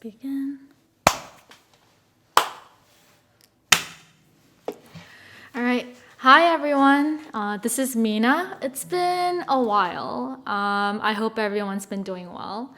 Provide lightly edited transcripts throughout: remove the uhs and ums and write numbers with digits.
begin. All right. Hi, everyone. This is Minah. It's been a while. I hope everyone's been doing well.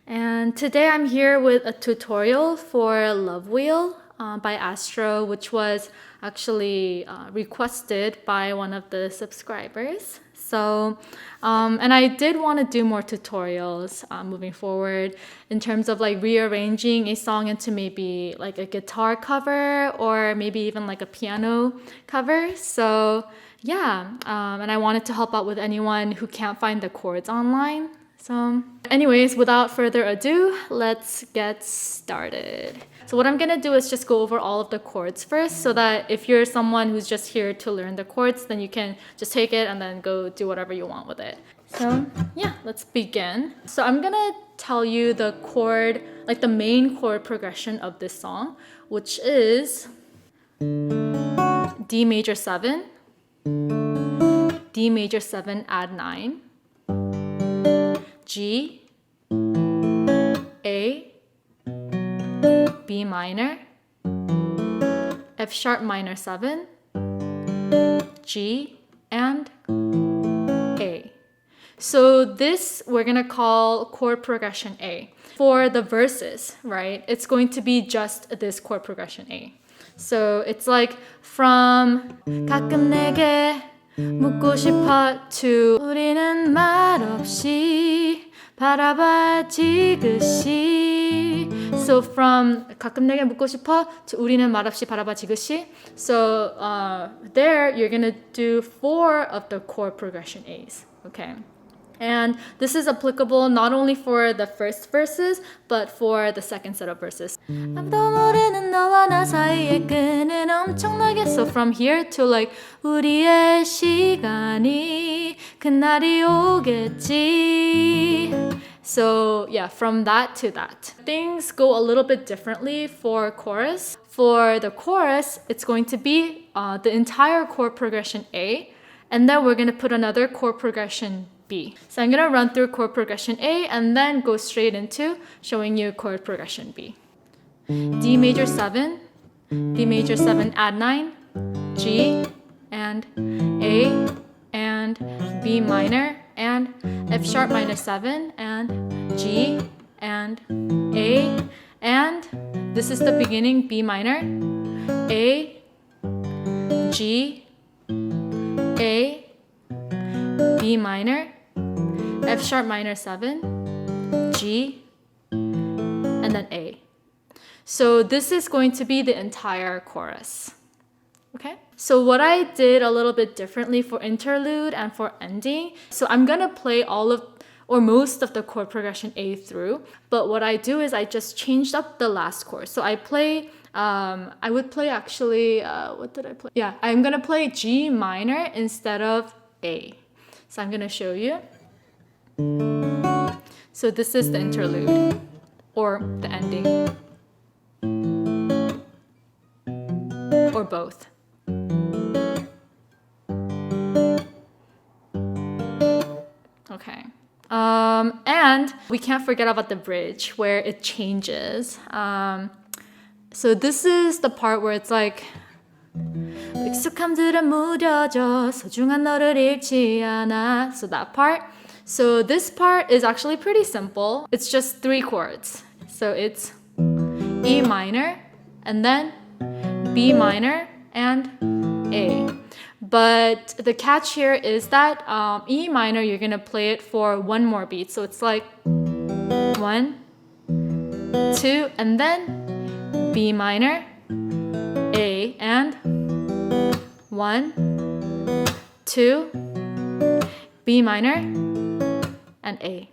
And today I'm here with a tutorial for Love Wheel by ASTRO, which was actually requested by one of the subscribers. So, and I did want to do more tutorials moving forward in terms of like rearranging a song into maybe like a guitar cover or maybe even like a piano cover. So yeah, and I wanted to help out with anyone who can't find the chords online. So anyways, without further ado, let's get started. So what I'm gonna do is just go over all of the chords first so that if you're someone who's just here to learn the chords, then you can just take it and then go do whatever you want with it. So yeah, let's begin. So I'm gonna tell you the chord, like the main chord progression of this song, which is D major 7, D major 7 add 9, G, A, B minor, F sharp minor 7, G, and A. So this we're gonna call chord progression A. For the verses, right, it's going to be just this chord progression A. So it's like from 가끔 내게 묻고 싶어 to 우리는 말없이 바라봐 지그시. So from 가끔 내게 묻고 싶어 to 우리는 말없이 바라봐 지그시. So there you're gonna do 4 of the chord progression A's. Okay. And this is applicable not only for the first verses, but for the second set of verses. 아무도 모르는 너와 나 사이의 끈은 엄청나게. So from here to like 우리의 시간이 그날이 오겠지. So yeah, from that to that. Things go a little bit differently for chorus. For the chorus, it's going to be the entire chord progression A, and then we're going to put another chord progression B. So I'm going to run through chord progression A and then go straight into showing you chord progression B. D major 7, D major 7 add 9, G, and A, and B minor, and F sharp minor 7, and G, and A, and this is the beginning, B minor, A, G, A, B minor, F sharp minor 7, G, and then A. So this is going to be the entire chorus. Okay? So what I did a little bit differently for interlude and for ending, so I'm gonna play all of or most of the chord progression A through, but what I do is I just changed up the last chord. So I play I would play actually what did I play? Yeah, I'm gonna play G minor instead of A. So I'm gonna show you. So this is the interlude or the ending or both. Okay. And we can't forget about the bridge where it changes. So this is the part where it's like 익숙함들은 무뎌져 소중한 너를 잃지 않아. So that part. So this part is actually pretty simple. It's just 3 chords. So it's E minor and then B minor and A. But the catch here is that E minor, you're gonna play it for 1 more beat. So it's like 1, 2, and then B minor, A, and 1, 2, B minor, and A.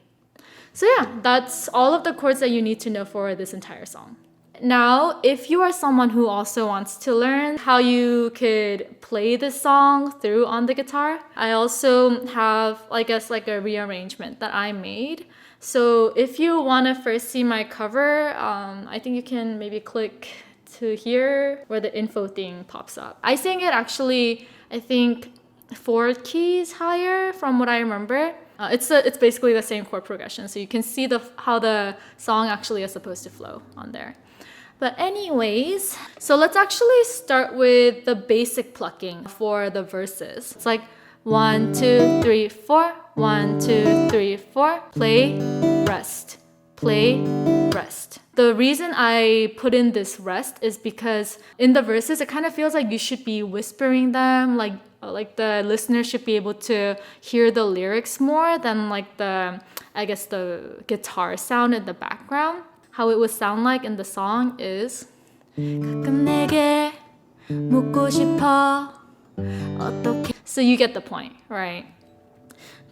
So yeah, that's all of the chords that you need to know for this entire song. Now, if you are someone who also wants to learn how you could play this song through on the guitar, I also have, I guess, like a rearrangement that I made. So if you want to first see my cover, I think you can maybe click to here where the info thing pops up. I sang it actually, I think 4 keys higher from what I remember. It's basically the same chord progression, so you can see how the song actually is supposed to flow on there. But anyways, so let's actually start with the basic plucking for the verses. It's like 1, 2, 3, 4, 1, 2, 3, 4, play, rest, play, rest. The reason I put in this rest is because in the verses, it kind of feels like you should be whispering them, like the listener should be able to hear the lyrics more than like the guitar sound in the background. How it would sound like in the song is 가끔 내게 묻고 싶어 어떻게. So you get the point, right?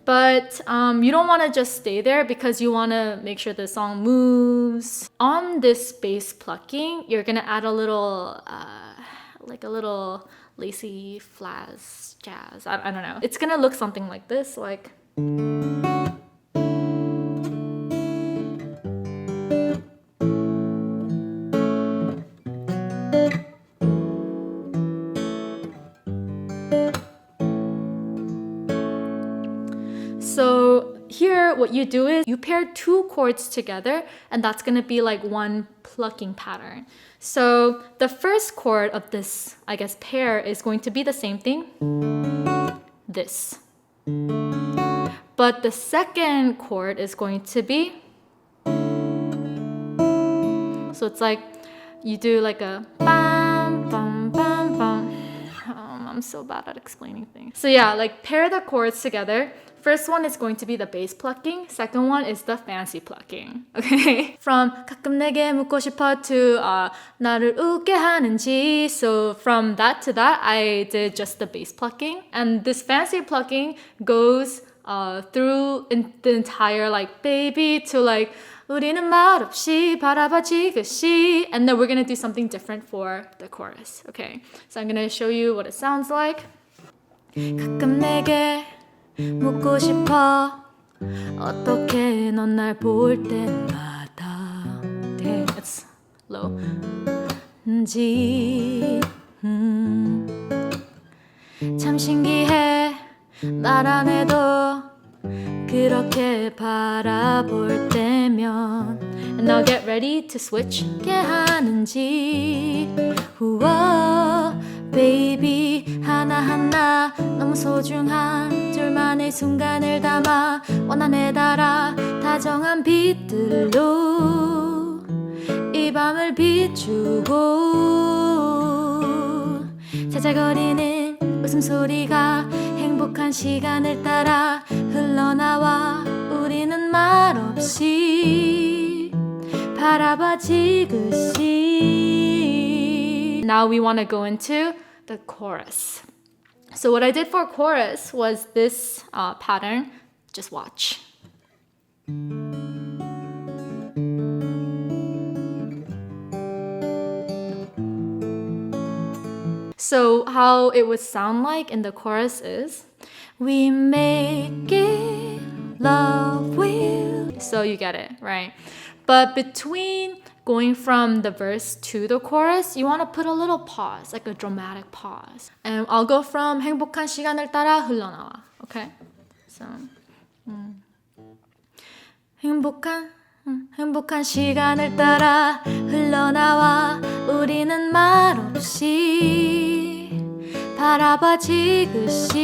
But you don't want to just stay there because you want to make sure the song moves. On this bass plucking, you're gonna add a little like a little lacy flash jazz. I don't know. It's gonna look something like this, like. So here what you do is you pair two chords together, and that's going to be like one plucking pattern. So the first chord of this, pair is going to be the same thing, this. But the second chord is going to be, so it's like you do like a bam, bam, bam, bam. I'm so bad at explaining things. So yeah, like pair the chords together. First one is going to be the bass plucking. Second one is the fancy plucking. Okay? From 가끔 내게 묻고 싶어 to 나를 웃게 하는지. So from that to that, I did just the bass plucking. And this fancy plucking goes through the entire like baby to like 우리는 말없이 바라봐 지그시. And then we're going to do something different for the chorus. Okay? So I'm going to show you what it sounds like. 가끔 내게 묻고 싶어 어떻게 넌 날 볼 때마다. Okay, it's low. 참 신기해 말 안 해도 그렇게 바라볼 때면. And now get ready to switch. 게 하는지 우와 baby 하나하나 너무 소중한 둘만의 순간을 담아 원한에 달아 다정한 빛들로 이 밤을 비추고 자잘거리는 웃음소리가 행복한 시간을 따라 흘러나와 우리는 말없이 바라봐 지그시. Now we want to go into the chorus. So what I did for chorus was this pattern. Just watch. So how it would sound like in the chorus is we make it love wheel. So you get it, right? But between going from the verse to the chorus, you want to put a little pause, like a dramatic pause. And I'll go from 행복한 시간을 따라 흘러나와. Okay? So 행복한 시간을 따라 흘러나와 우리는 말없이 바라봐 지그시.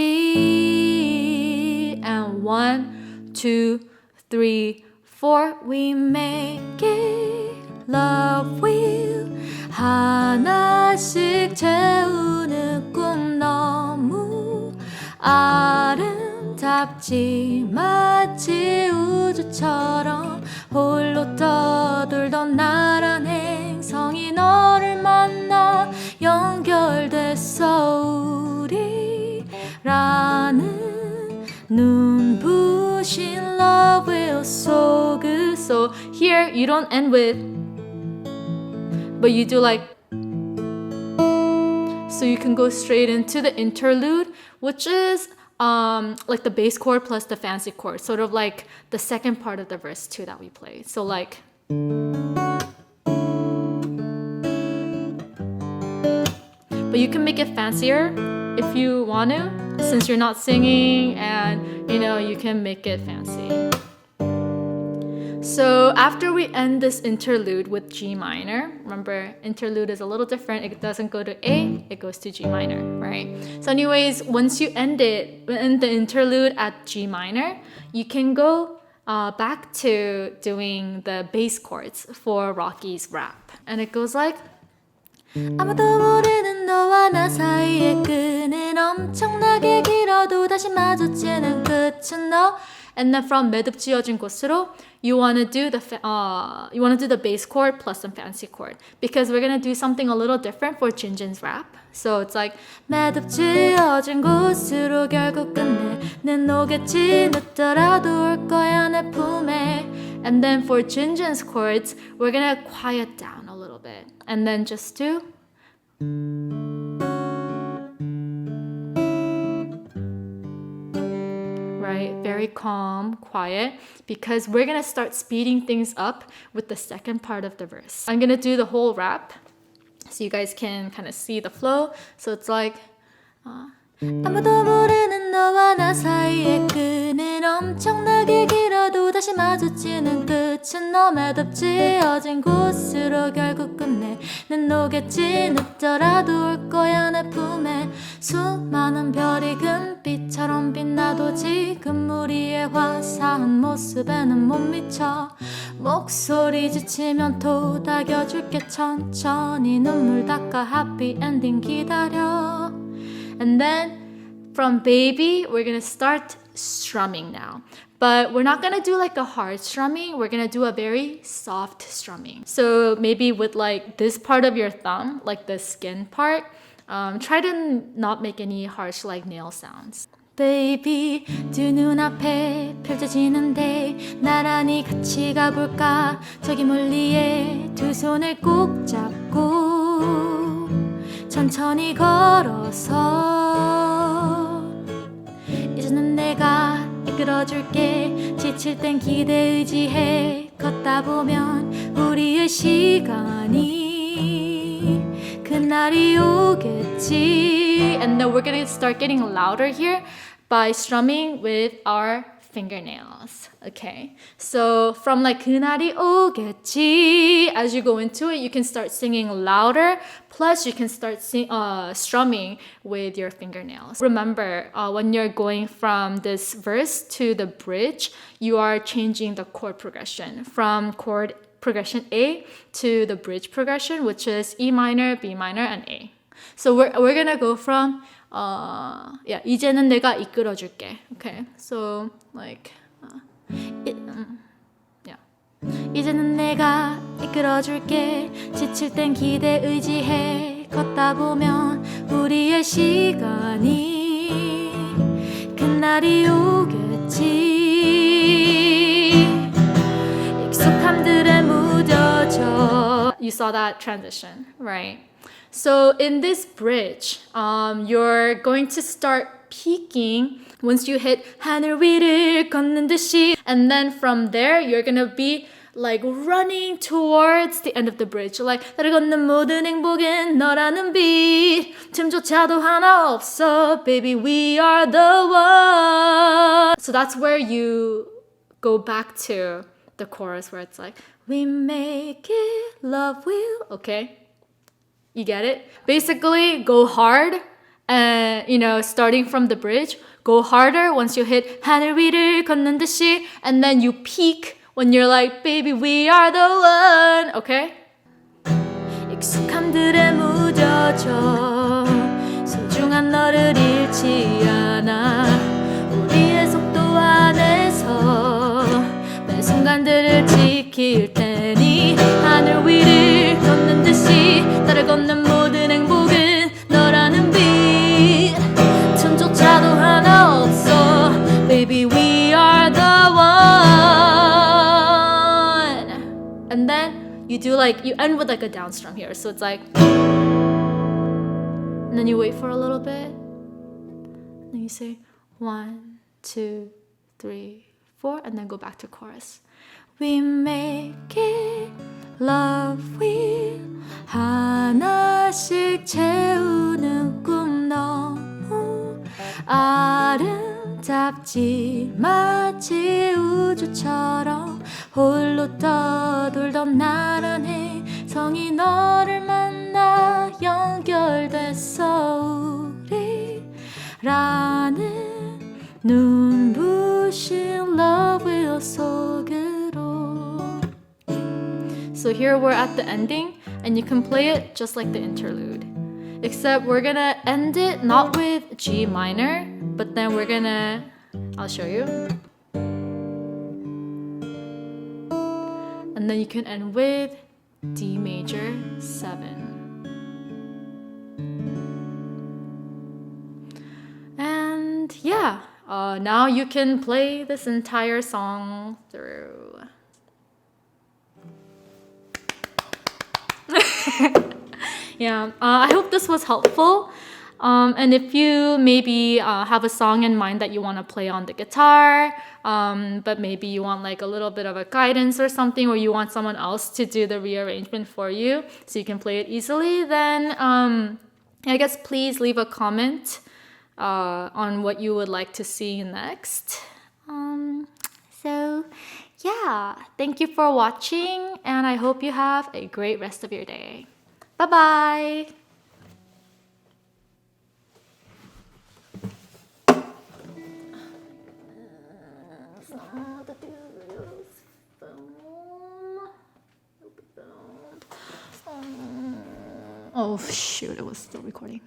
And 1, 2, 3, 4 we make it love wheel. 하나씩 채우는 꿈 너무 아름답지 마치 우주처럼 홀로 떠돌던 나란 행성이 너를 만나 연결됐어 우리라는 눈부신 love wheel 속을. So here you don't end with, but you do like, so you can go straight into the interlude, which is like the bass chord plus the fancy chord, sort of like the second part of the verse 2 that we played. So like, but you can make it fancier if you want to. since you're not singing, and you know, you can make it fancy. So after we end this interlude with G minor, remember interlude is a little different. It doesn't go to A, it goes to G minor, right? So anyways, once you end the interlude at G minor, you can go back to doing the bass chords for Rocky's rap. And it goes like 아무도 모르는 너와 나 사이의 끈은 엄청나게 길어도 다시 마주치는 끝은 너. And then from 매듭 지어진 곳으로 you want to do the bass chord plus some fancy chord, because we're gonna do something a little different for Jinjin's rap. So it's like 매듭 지어진 곳으로 결국 끝내 는 오겠지 늦더라도 올 거야 내 품에. And then for Jinjin's chords, we're gonna quiet down a little bit and then just do right, very calm, quiet, because we're gonna start speeding things up with the second part of the verse. I'm gonna do the whole rap so you guys can kind of see the flow. So it's like 아무도 모르는 너와 나 사이의 끈은 엄청나게 길어도 다시 마주치는 끝은 너. 매듭 지어진 곳으로 결국 끝내 는 오겠지 늦더라도 올 거야 내 품에. 수많은 별이 금빛처럼 빛나도 지금 우리의 화사한 모습에는 못 미쳐. 목소리 지치면 토닥여줄게 천천히 눈물 닦아 happy ending 기다려. And then from baby, we're gonna start strumming now. But we're not gonna do like a hard strumming, we're gonna do a very soft strumming. So maybe with like this part of your thumb, like the skin part, try to not make any harsh like nail sounds. Baby, 두 눈앞에 펼쳐지는데 나란히 같이 가볼까. 저기 멀리에 두 손을 꼭 잡고 천천히 걸어서 이제는 내가 이끌어줄게. 지칠 땐 기대 의지해. 걷다 보면 우리의 시간이 그날이 오겠지. And then we're gonna start getting louder here by strumming with our fingernails. Okay, so from like 그날이 오겠지, as you go into it, you can start singing louder, plus you can start strumming with your fingernails. Remember, when you're going from this verse to the bridge, you are changing the chord progression from chord progression A to the bridge progression, which is E minor, B minor, and A. So we're gonna go from 이제는 내가 이끌어줄게. Okay, so like 이제는 내가 이끌어줄게. 지칠 땐 기대 의지해. 걷다 보면 우리의 시간이 그날이 오겠지. 익숙함들에 묻어져. You saw that transition, right? So in this bridge, you're going to start peaking once you hit 하늘 위를 걷는 듯이, and then from there you're gonna be like running towards the end of the bridge, like 나를 걷는 모든 행복은 너라는 빛 틈조차도 하나 없어 baby we are the one. So that's where you go back to the chorus where it's like we make it love wheel. Okay, you get it? Basically, go hard, and starting from the bridge, go harder once you hit 하늘 위를 걷는 듯이, and then you peak when you're like, baby, we are the one. Okay? 익숙함들에 묻어져 소중한 너를 잃지 않아. 우리의 속도 안에서 매 순간들을 지킬 테니 하늘 위를 걷는 듯이 나를 걷는 모든 행복은 너라는 빛 틈조차도 하나 없어 baby we are the one. And then you do like, you end with like a down strum here, so it's like, and then you wait for a little bit, and then you say 1, 2, 3, 4, and then go back to chorus. We make it love wheel 하나씩 채우는 꿈 너무 아름답지 마치 우주처럼 홀로 떠돌던 나란히 성이 너를 만나 연결됐어 우리라는 눈부신 love wheel 속으로. So here we're at the ending and you can play it just like the interlude. Except we're gonna end it not with G minor, but then we're gonna, I'll show you. And then you can end with D major 7. And yeah, now you can play this entire song through. Yeah, I hope this was helpful. And if you maybe have a song in mind that you want to play on the guitar, but maybe you want like a little bit of a guidance or something, or you want someone else to do the rearrangement for you so you can play it easily, then I guess please leave a comment on what you would like to see next. So yeah, thank you for watching, and I hope you have a great rest of your day. Bye-bye! Oh shoot, it was still recording.